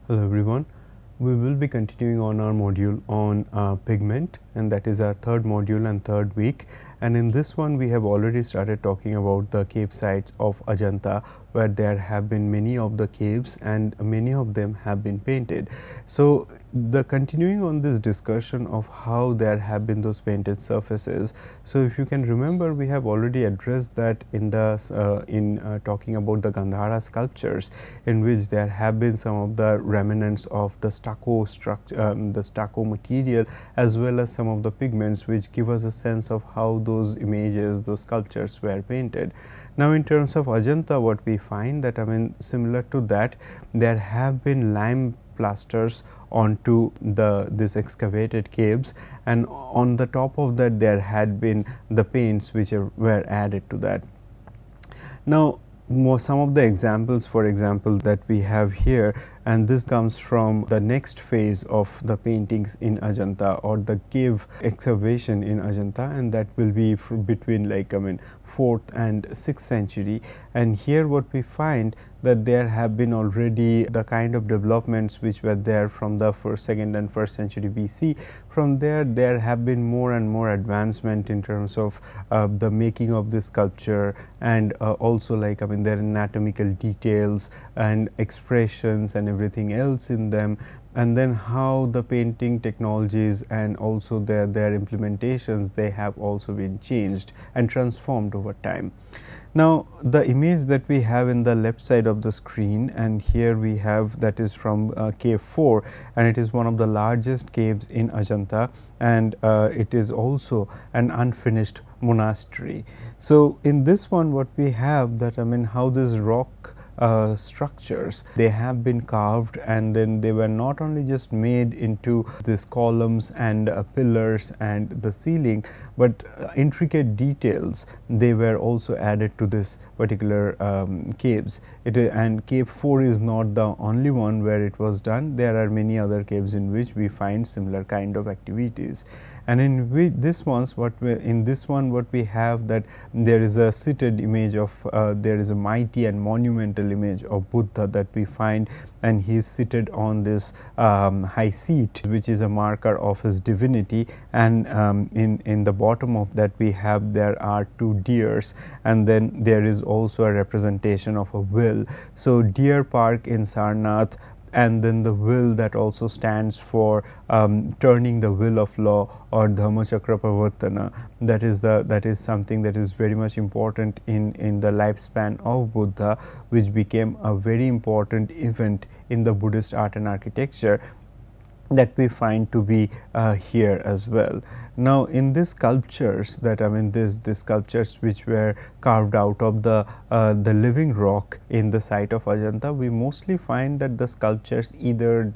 Hello everyone. We will be continuing on our module on pigment, and that is our third module and third week. And in this one we have already started talking about the cave sites of Ajanta, where there have been many of the caves and many of them have been painted. So the continuing on this discussion of how there have been those painted surfaces. So if you can remember, we have already addressed that in the talking about the Gandhara sculptures, in which there have been some of the remnants of the stucco structure, the stucco material, as well as some of the pigments, which give us a sense of how those images, those sculptures were painted. Now in terms of Ajanta, what we find that, similar to that, there have been lime plasters onto this excavated caves, and on the top of that there had been the paints which were added to that. Now some of the examples, for example, that we have here, and this comes from the next phase of the paintings in Ajanta, or the cave excavation in Ajanta, and that will be between 4th and 6th century. And here what we find that there have been already the kind of developments which were there from the 2nd and 1st century BC. From there have been more and more advancement in terms of the making of this sculpture, and also their anatomical details and expressions and everything else in them, and then how the painting technologies and also their implementations, they have also been changed and transformed over time. Now the image that we have in the left side of the screen, and here we have, that is from cave 4, and it is one of the largest caves in Ajanta, and it is also an unfinished monastery. So in this one what we have that, how this rock structures, they have been carved, and then they were not only just made into these columns and pillars and the ceiling, but intricate details, they were also added to this particular caves. And cave 4 is not the only one where it was done. There are many other caves in which we find similar kind of activities. And in this one what we have, that there is a seated image of there is a mighty and monumental image of Buddha that we find, and he is seated on this high seat, which is a marker of his divinity. And in the bottom of that there are 2 deers, and then there is also a representation of a will. So Deer Park in Sarnath, and then the will that also stands for turning the wheel of law, or Dhammachakra Pravartana. That is something that is very much important in the lifespan of Buddha, which became a very important event in the Buddhist art and architecture that we find to be here as well. Now in these sculptures that these sculptures which were carved out of the living rock in the site of Ajanta, we mostly find that the sculptures either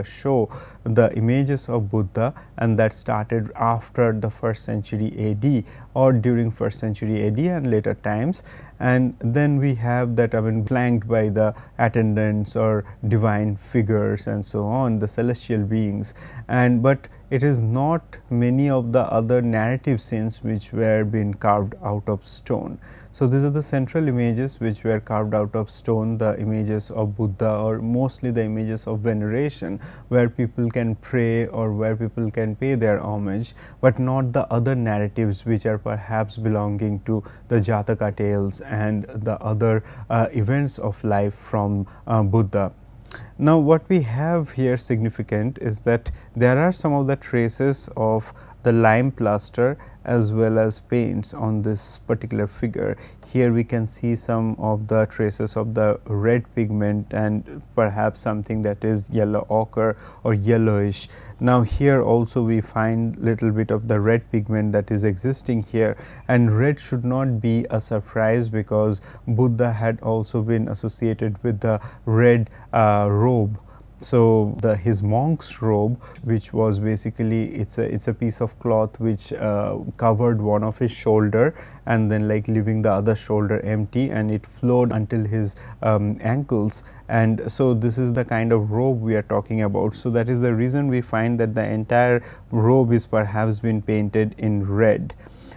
show the images of Buddha, and that started after the 1st century AD or during 1st century AD and later times, and then we have that flanked by the attendants or divine figures and so on, the celestial beings. And but it is not many of the other narrative scenes which were being carved out of stone. So these are the central images which were carved out of stone, the images of Buddha, or mostly the images of veneration, where people can pray or where people can pay their homage, but not the other narratives which are perhaps belonging to the Jataka tales and the other events of life from Buddha. Now what we have here significant is that there are some of the traces of the lime plaster as well as paints on this particular figure. Here we can see some of the traces of the red pigment and perhaps something that is yellow ochre or yellowish. Now here also we find little bit of the red pigment that is existing here, and red should not be a surprise because Buddha had also been associated with the red robe. So his monk's robe, which was basically it's a piece of cloth which covered one of his shoulder, and then leaving the other shoulder empty, and it flowed until his ankles. And so this is the kind of robe we are talking about. So that is the reason we find that the entire robe is perhaps been painted in red.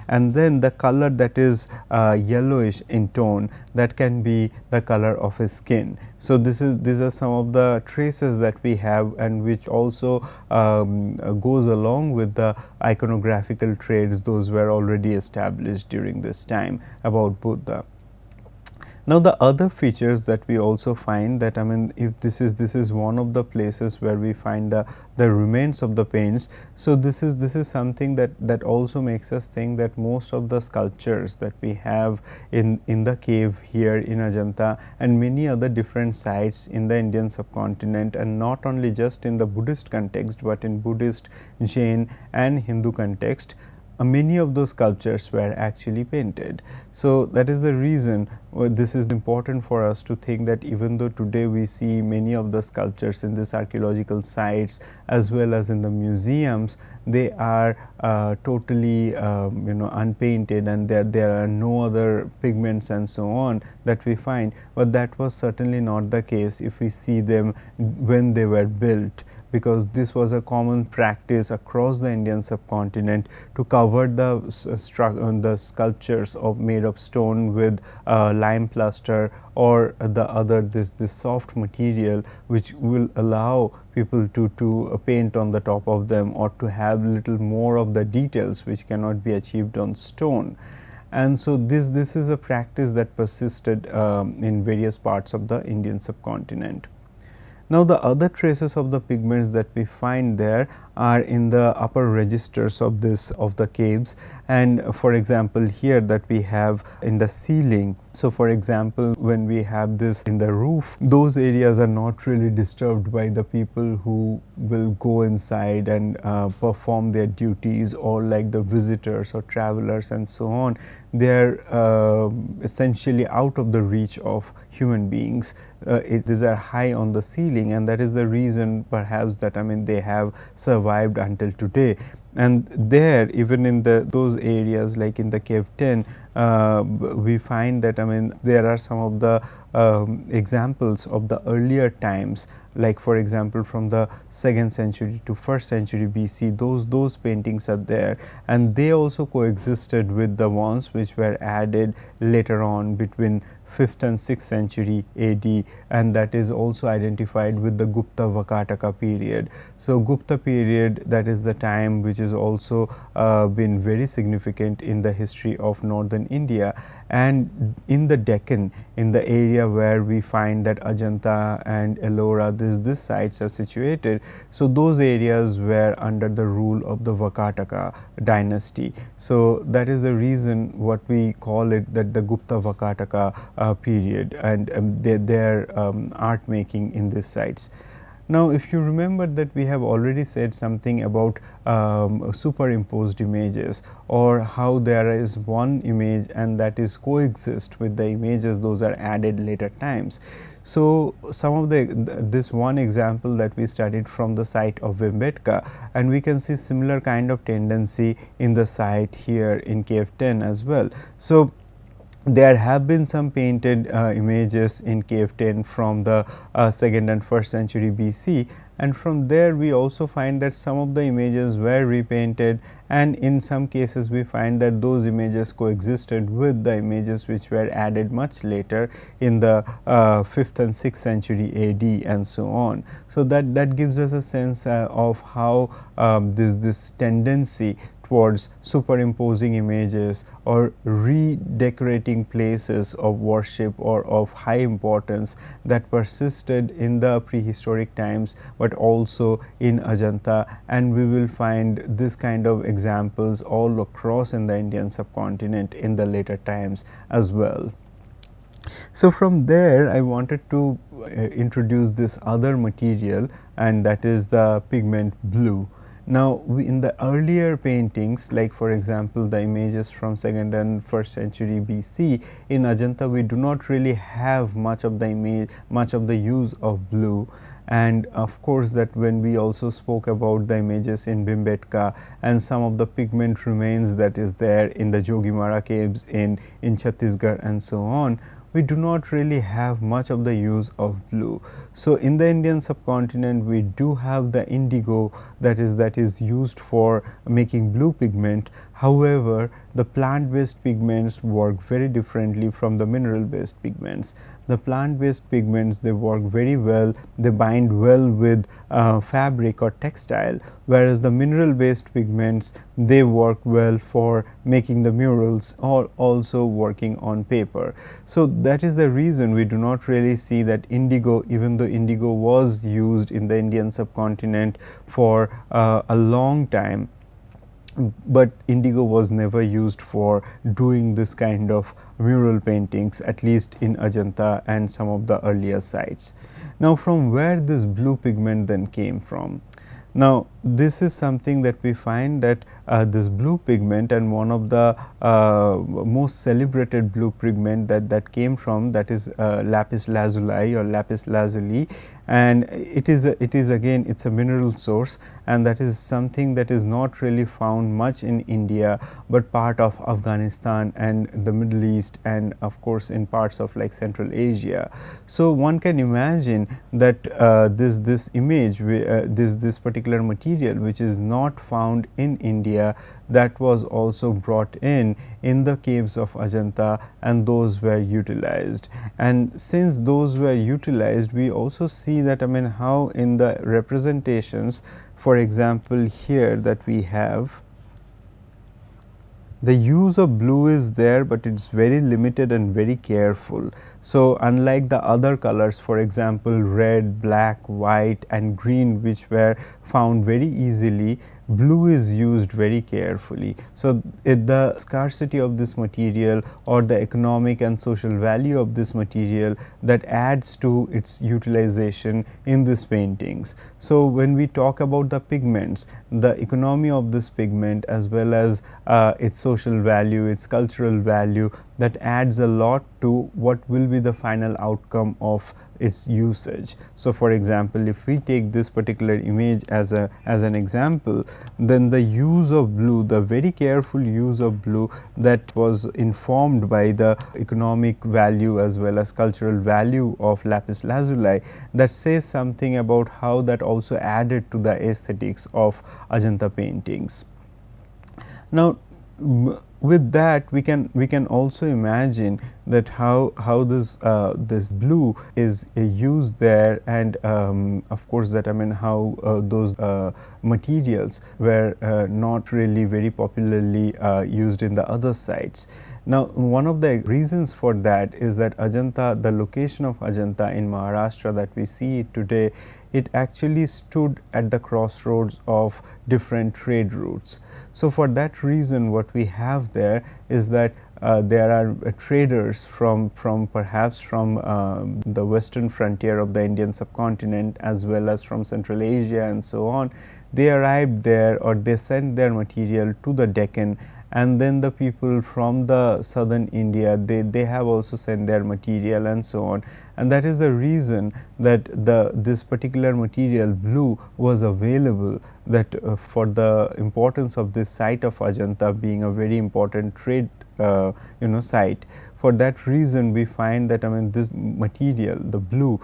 and then the color that is yellowish in tone, that can be the color of his skin. So these are some of the traces that we have, and which also goes along with the iconographical traits those were already established during this time about Buddha. Now, the other features that we also find, that if this is one of the places where we find the remains of the paints. So this is something that also makes us think that most of the sculptures that we have in the cave here in Ajanta and many other different sites in the Indian subcontinent, and not only just in the Buddhist context, but in Buddhist, Jain and Hindu context, many of those sculptures were actually painted. So that is the reason this is important for us to think that even though today we see many of the sculptures in these archaeological sites as well as in the museums, they are totally unpainted, and there are no other pigments and so on that we find, but that was certainly not the case if we see them when they were built, because this was a common practice across the Indian subcontinent to cover the sculptures made of stone with lime plaster or this soft material, which will allow people to paint on the top of them, or to have little more of the details which cannot be achieved on stone. And so this is a practice that persisted in various parts of the Indian subcontinent. Now, the other traces of the pigments that we find there are in the upper registers of the caves, and for example here that we have in the ceiling. So for example, when we have this in the roof, those areas are not really disturbed by the people who will go inside and perform their duties, or like the visitors or travelers and so on. They are essentially out of the reach of human beings. These are high on the ceiling, and that is the reason perhaps that they have survived until today. And there, even in those areas like in the cave 10, we find that there are some of the examples of the earlier times, like for example from the 2nd century to 1st century BC. Those paintings are there, and they also coexisted with the ones which were added later on between 5th and 6th century AD, and that is also identified with the Gupta Vakataka period. So Gupta period, that is the time which is also been very significant in the history of northern India. And in the Deccan, in the area where we find that Ajanta and Ellora, these sites are situated, so those areas were under the rule of the Vakataka dynasty. So that is the reason what we call it that the Gupta Vakataka period, and their art making in these sites. Now, if you remember that we have already said something about superimposed images, or how there is one image and that is coexist with the images those are added later times. So some of this one example that we studied from the site of Bhimbetka, and we can see similar kind of tendency in the site here in cave 10 as well. So there have been some painted images in cave 10 from the 2nd and 1st century BC, and from there we also find that some of the images were repainted, and in some cases we find that those images coexisted with the images which were added much later in the 5th and 6th century AD and so on. So that gives us a sense of how this tendency towards superimposing images or redecorating places of worship or of high importance that persisted in the prehistoric times, but also in Ajanta, and we will find this kind of examples all across in the Indian subcontinent in the later times as well. So from there I wanted to introduce this other material, and that is the pigment blue. Now, in the earlier paintings, like for example the images from 2nd and 1st century BC in Ajanta, we do not really have much of the use of blue. And of course, that when we also spoke about the images in Bhimbetka and some of the pigment remains that is there in the Jogimara caves in Chhattisgarh and so on, we do not really have much of the use of blue. So in the Indian subcontinent, we do have the indigo that is used for making blue pigment, However, the plant-based pigments work very differently from the mineral-based pigments. The plant-based pigments, they work very well, they bind well with fabric or textile, whereas the mineral-based pigments, they work well for making the murals or also working on paper. So that is the reason we do not really see that indigo, even though indigo was used in the Indian subcontinent for a long time, but indigo was never used for doing this kind of mural paintings, at least in Ajanta and some of the earlier sites. Now, from where this blue pigment then came from? Now, this is something that we find that this blue pigment, and one of the most celebrated blue pigment that came from, that is lapis lazuli or lapis lazuli, and it is again, it's a mineral source, and that is something that is not really found much in India, but part of Afghanistan and the Middle East, and of course in parts of like Central Asia. So one can imagine that this image, this particular material which is not found in India, that was also brought in the caves of Ajanta, and those were utilized. And since those were utilized, we also see that, I mean, how in the representations, for example, here that we have, the use of blue is there, but it's very limited and very careful. So unlike the other colors, for example, red, black, white and green, which were found very easily, blue is used very carefully. So the scarcity of this material, or the economic and social value of this material, that adds to its utilization in these paintings. So when we talk about the pigments, the economy of this pigment, as well as its social value, its cultural value, that adds a lot to what will be the final outcome of its usage. So for example, if we take this particular image as an example, then the use of blue, the very careful use of blue, that was informed by the economic value as well as cultural value of lapis lazuli, that says something about how that also added to the aesthetics of Ajanta paintings. Now, with that, we can also imagine that how this blue is used there, and of course that, I mean, how those materials were not really very popularly used in the other sites. Now, one of the reasons for that is that Ajanta, the location of Ajanta in Maharashtra that we see it today, it actually stood at the crossroads of different trade routes. So for that reason, what we have there is that there are traders from perhaps from the western frontier of the Indian subcontinent, as well as from Central Asia and so on. They arrived there, or they sent their material to the Deccan, and then the people from the southern India, they have also sent their material and so on. And that is the reason that this particular material blue was available, that for the importance of this site of Ajanta being a very important trade site. For that reason, we find that, I mean, this material, the blue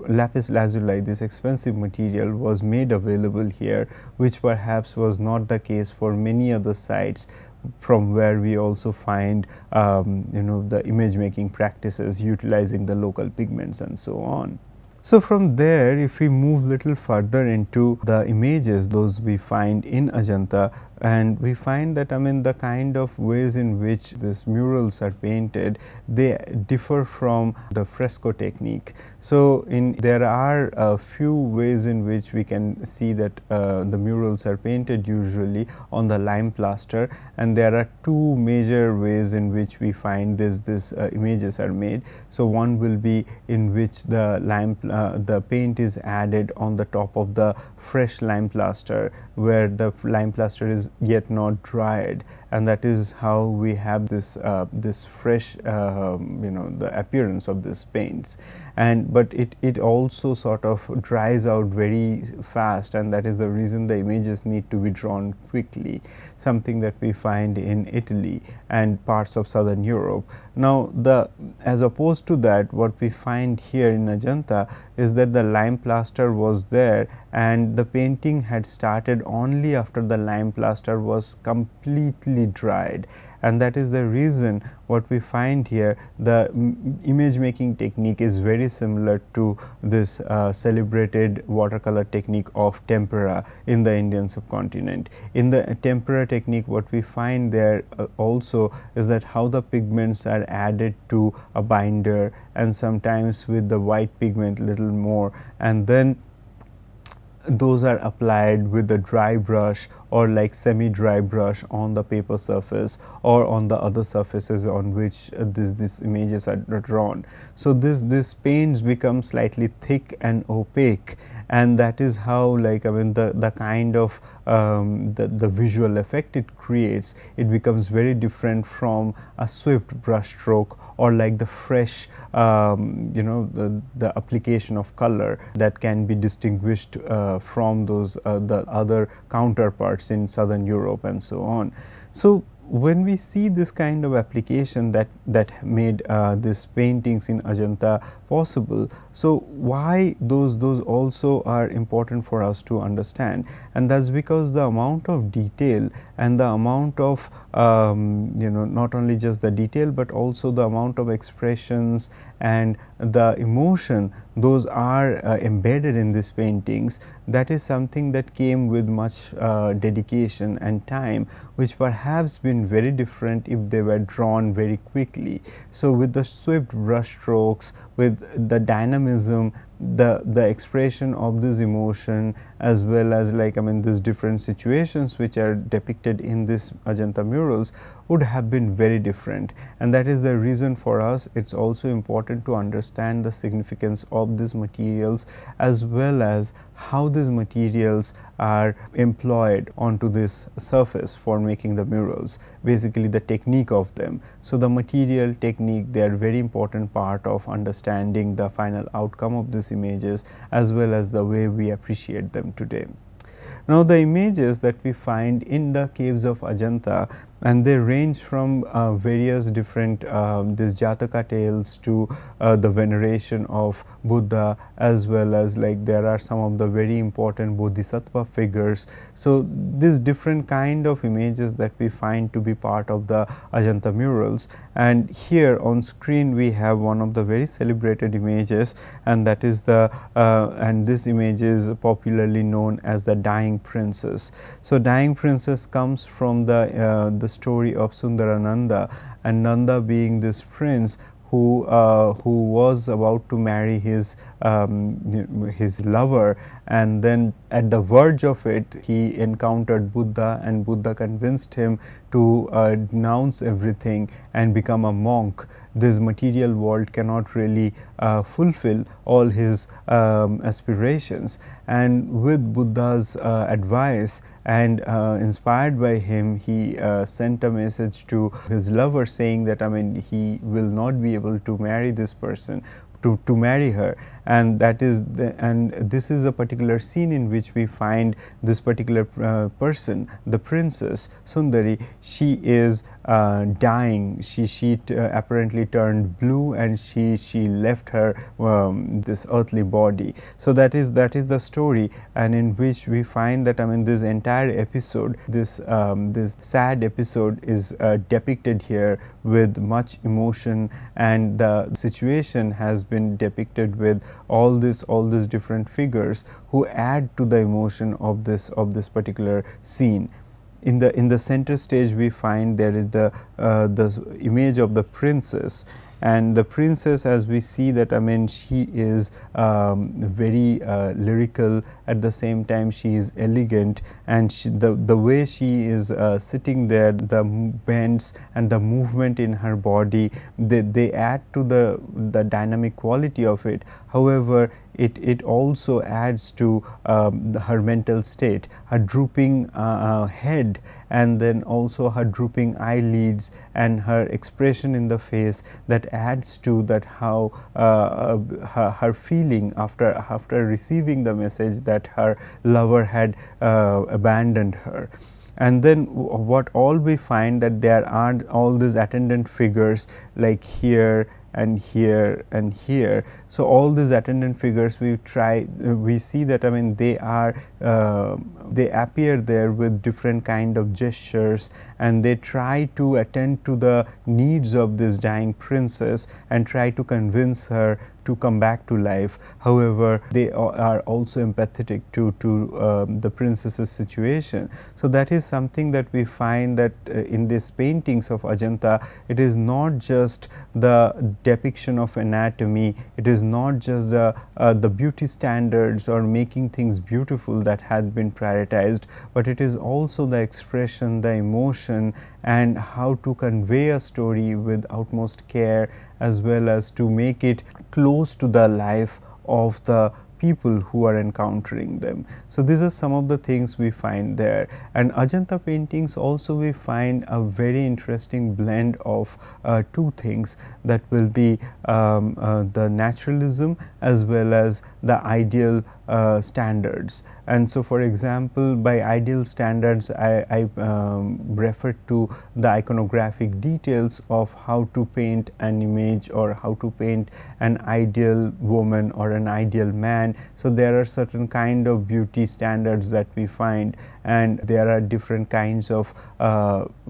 lapis lazuli, this expensive material, was made available here, which perhaps was not the case for many other sites from where we also find the image making practices utilizing the local pigments and so on. So from there, if we move little further into the images, those we find in Ajanta, and we find that, I mean, the kind of ways in which these murals are painted, they differ from the fresco technique. So there are a few ways in which we can see that the murals are painted usually on the lime plaster, and there are two major ways in which we find these images are made. So one will be in which the paint is added on the top of the fresh lime plaster, where the lime plaster is yet not dried, and that is how we have this fresh the appearance of these paints. But it also sort of dries out very fast, and that is the reason the images need to be drawn quickly, something that we find in Italy and parts of southern Europe. Now, as opposed to that, what we find here in Ajanta is that the lime plaster was there, and the painting had started only after the lime plaster was completely dried, and that is the reason what we find here. The image making technique is very similar to this celebrated watercolor technique of tempera in the Indian subcontinent. In the tempera technique, what we find there also is that how the pigments are added to a binder, and sometimes with the white pigment little more, and then those are applied with the dry brush or like semi dry brush on the paper surface or on the other surfaces on which these images are drawn. So this paints become slightly thick and opaque, and that is how, like, I mean, the kind of the visual effect it creates, it becomes very different from a swift brush stroke or like the fresh the application of color that can be distinguished from those the other counterparts in Southern Europe and so on. So when we see this kind of application that made these paintings in Ajanta possible, so why those also are important for us to understand, and that's because the amount of detail and the amount of not only just the detail but also the amount of expressions and the emotion those are embedded in these paintings, that is something that came with much dedication and time, which perhaps been very different if they were drawn very quickly. So with the swift brush strokes, with the dynamism, the expression of this emotion, as well as, like, I mean, these different situations which are depicted in this Ajanta murals would have been very different, and that is the reason for us it's also important to understand the significance of these materials as well as how these materials are employed onto this surface for making the murals, basically the technique of them. So the material, technique, they are very important part of understanding the final outcome of these images as well as the way we appreciate them today. Now the images that we find in the caves of Ajanta, and they range from various different these Jataka tales to the veneration of Buddha, as well as, like, there are some of the very important Bodhisattva figures. So these different kind of images that we find to be part of the Ajanta murals, and here on screen we have one of the very celebrated images, and that is the and this image is popularly known as the Dying Princess. So Dying Princess comes from the story of Sundarananda, and Nanda being this prince who was about to marry his lover, and then at the verge of it he encountered Buddha, and Buddha convinced him to denounce everything and become a monk. This material world cannot really fulfill all his aspirations, and with Buddha's advice and inspired by him, he sent a message to his lover saying that, I mean, he will not be able to marry this person, to marry her, and that is and this is a particular scene in which we find this particular person, the princess Sundari. She is dying. She apparently turned blue, and she left her this earthly body. So that is the story, and in which we find that, I mean, this entire episode, this sad episode is depicted here with much emotion, and the situation has been depicted with all these different figures who add to the emotion of this particular scene. In the center stage we find there is the image of the princess, and the princess, as we see that, I mean, she is very lyrical, at the same time she is elegant, and the way she is sitting there, the bends and the movement in her body, they add to the dynamic quality of it. However, it also adds to her mental state, her drooping head, and then also her drooping eyelids and her expression in the face, that adds to that how her feeling after receiving the message that her lover had abandoned her. And then what all we find that there are all these attendant figures, like here and here and here. So all these attendant figures we see that, I mean, they are they appear there with different kind of gestures, and they try to attend to the needs of this dying princess and try to convince her to come back to life. However, they are also empathetic to the princess's situation. So that is something that we find that in these paintings of Ajanta, it is not just the depiction of anatomy, it is not just the beauty standards or making things beautiful that had been prioritized, but it is also the expression, the emotion, and how to convey a story with utmost care, as well as to make it close to the life of the people who are encountering them. So these are some of the things we find there. And Ajanta paintings also we find a very interesting blend of two things, that will be the naturalism as well as the ideal standards. And so, for example, by ideal standards, I refer to the iconographic details of how to paint an image or how to paint an ideal woman or an ideal man. So there are certain kind of beauty standards that we find, and there are different kinds of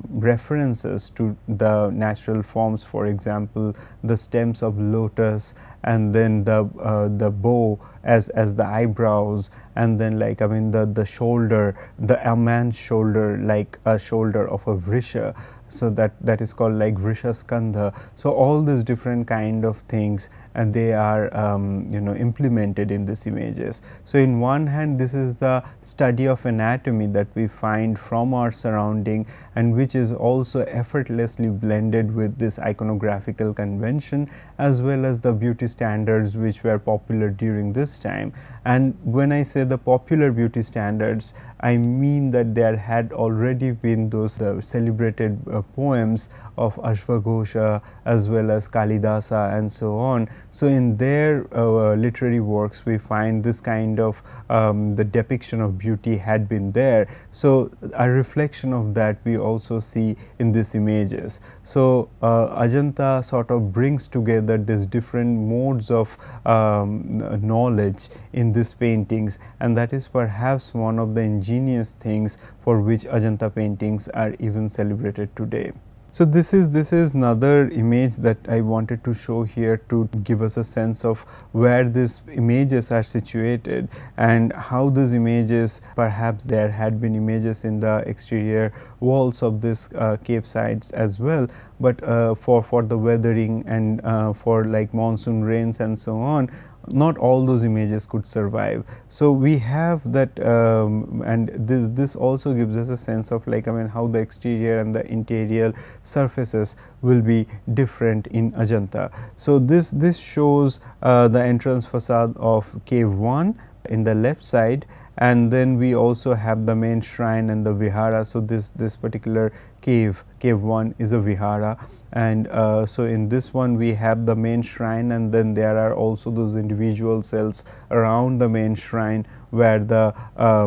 references to the natural forms. For example, the stems of lotus, and then the bow as the eyebrows, and then, like, I mean, the shoulder, a man's shoulder, like a shoulder of a vrisha. So that is called like vrisha skandha. So all these different kind of things, and they are implemented in these images. So in one hand, this is the study of anatomy that we find from our surrounding, and which is also effortlessly blended with this iconographical convention, as well as the beauty standards which were popular during this time. And when I say the popular beauty standards, I mean that there had already been those celebrated poems of Ashvaghosha as well as Kalidasa and so on. So in their literary works, we find this kind of the depiction of beauty had been there. So a reflection of that we also see in these images. So Ajanta sort of brings together these different modes of knowledge in these paintings, and that is perhaps one of the ingenious things for which Ajanta paintings are even celebrated today. So this is another image that I wanted to show here to give us a sense of where these images are situated, and how these images, perhaps there had been images in the exterior walls of this cave sites as well, but for the weathering and for like monsoon rains and so on, not all those images could survive. So we have that, and this also gives us a sense of, like, I mean, how the exterior and the interior surfaces will be different in Ajanta. So this shows the entrance facade of cave 1 in the left side, and then we also have the main shrine and the vihara. So this particular cave 1 is a vihara, and so in this one we have the main shrine, and then there are also those individual cells around the main shrine where the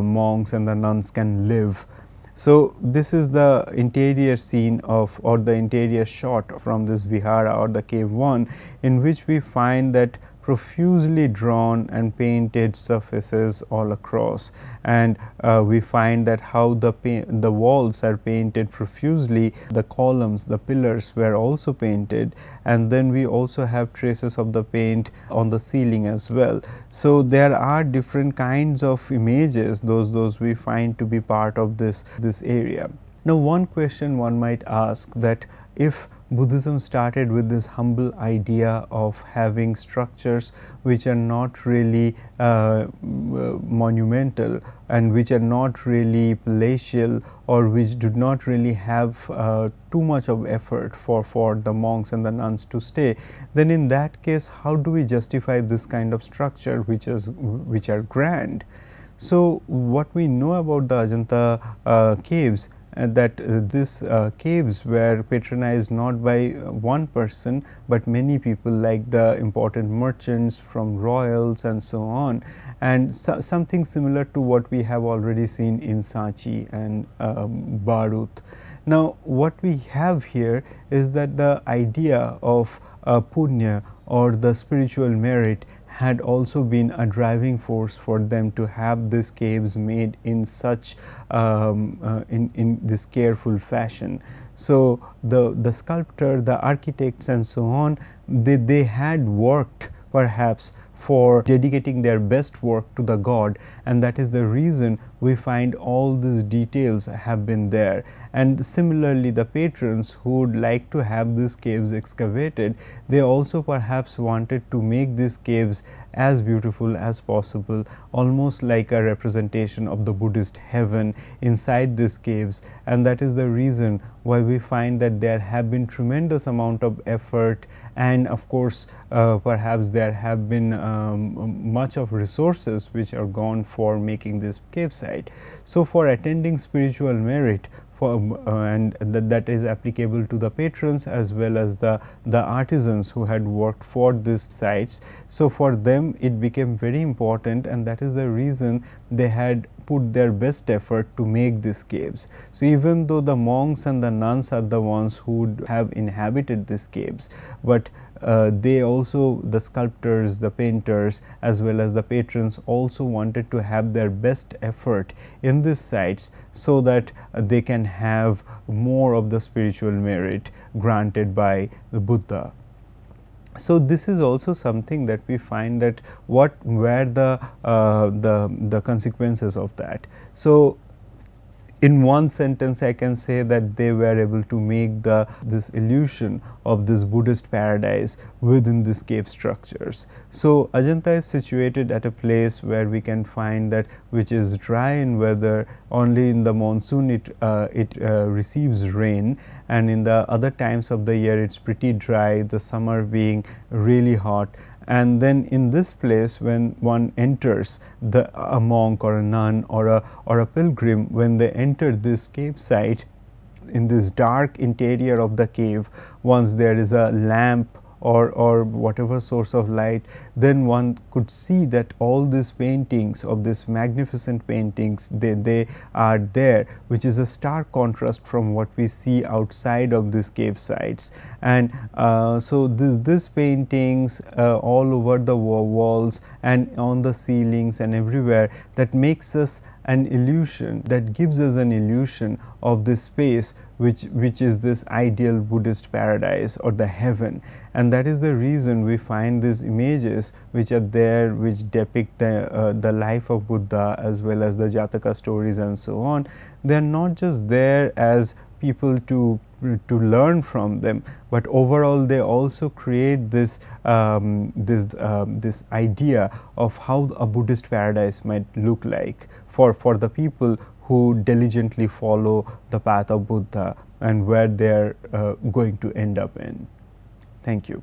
monks and the nuns can live. So this is the interior scene of, or the interior shot from this vihara or the cave 1, in which we find that profusely drawn and painted surfaces all across, and we find that how the walls are painted profusely, the columns, the pillars were also painted, and then we also have traces of the paint on the ceiling as well. So there are different kinds of images, those we find to be part of this area. Now one question one might ask, that if Buddhism started with this humble idea of having structures which are not really monumental, and which are not really palatial, or which do not really have too much of effort for the monks and the nuns to stay, then in that case, how do we justify this kind of structure which are grand? So what we know about the Ajanta caves, that these caves were patronized not by one person, but many people, like the important merchants from royals and so on, and something similar to what we have already seen in Sanchi and Barut. Now, what we have here is that the idea of punya or the spiritual merit had also been a driving force for them to have these caves made in such in this careful fashion. So, the sculptor, the architects and so on, they had worked perhaps for dedicating their best work to the god, and that is the reason we find all these details have been there. And similarly, the patrons who would like to have these caves excavated, they also perhaps wanted to make these caves as beautiful as possible, almost like a representation of the Buddhist heaven inside these caves. And that is the reason why we find that there have been tremendous amount of effort, and of course perhaps there have been much of resources which are gone for making this cave site. So, for attending spiritual merit, and that is applicable to the patrons as well as the artisans who had worked for these sites. So, for them it became very important, and that is the reason they had put their best effort to make these caves. So, even though the monks and the nuns are the ones who would have inhabited these caves, but they also, the sculptors, the painters as well as the patrons also wanted to have their best effort in these sites, so that they can have more of the spiritual merit granted by the Buddha. So, this is also something that we find that what were the consequences of that. So, in one sentence I can say that they were able to make this illusion of this Buddhist paradise within these cave structures. So, Ajanta is situated at a place where we can find that which is dry in weather, only in the monsoon it receives rain, and in the other times of the year it is pretty dry, the summer being really hot. And then in this place, when one enters, a monk or a nun or a pilgrim, when they enter this cave site, in this dark interior of the cave, once there is a lamp or whatever source of light, then one could see that all these paintings of this magnificent paintings, they are there, which is a stark contrast from what we see outside of these cave sites. And so these paintings all over the walls and on the ceilings and everywhere, that makes us an illusion, that gives us an illusion of this space which is this ideal Buddhist paradise or the heaven. And that is the reason we find these images which are there, which depict the life of Buddha as well as the Jataka stories and so on. They are not just there as people to learn from them, but overall they also create this this idea of how a Buddhist paradise might look like for the people who diligently follow the path of Buddha and where they are going to end up in. Thank you.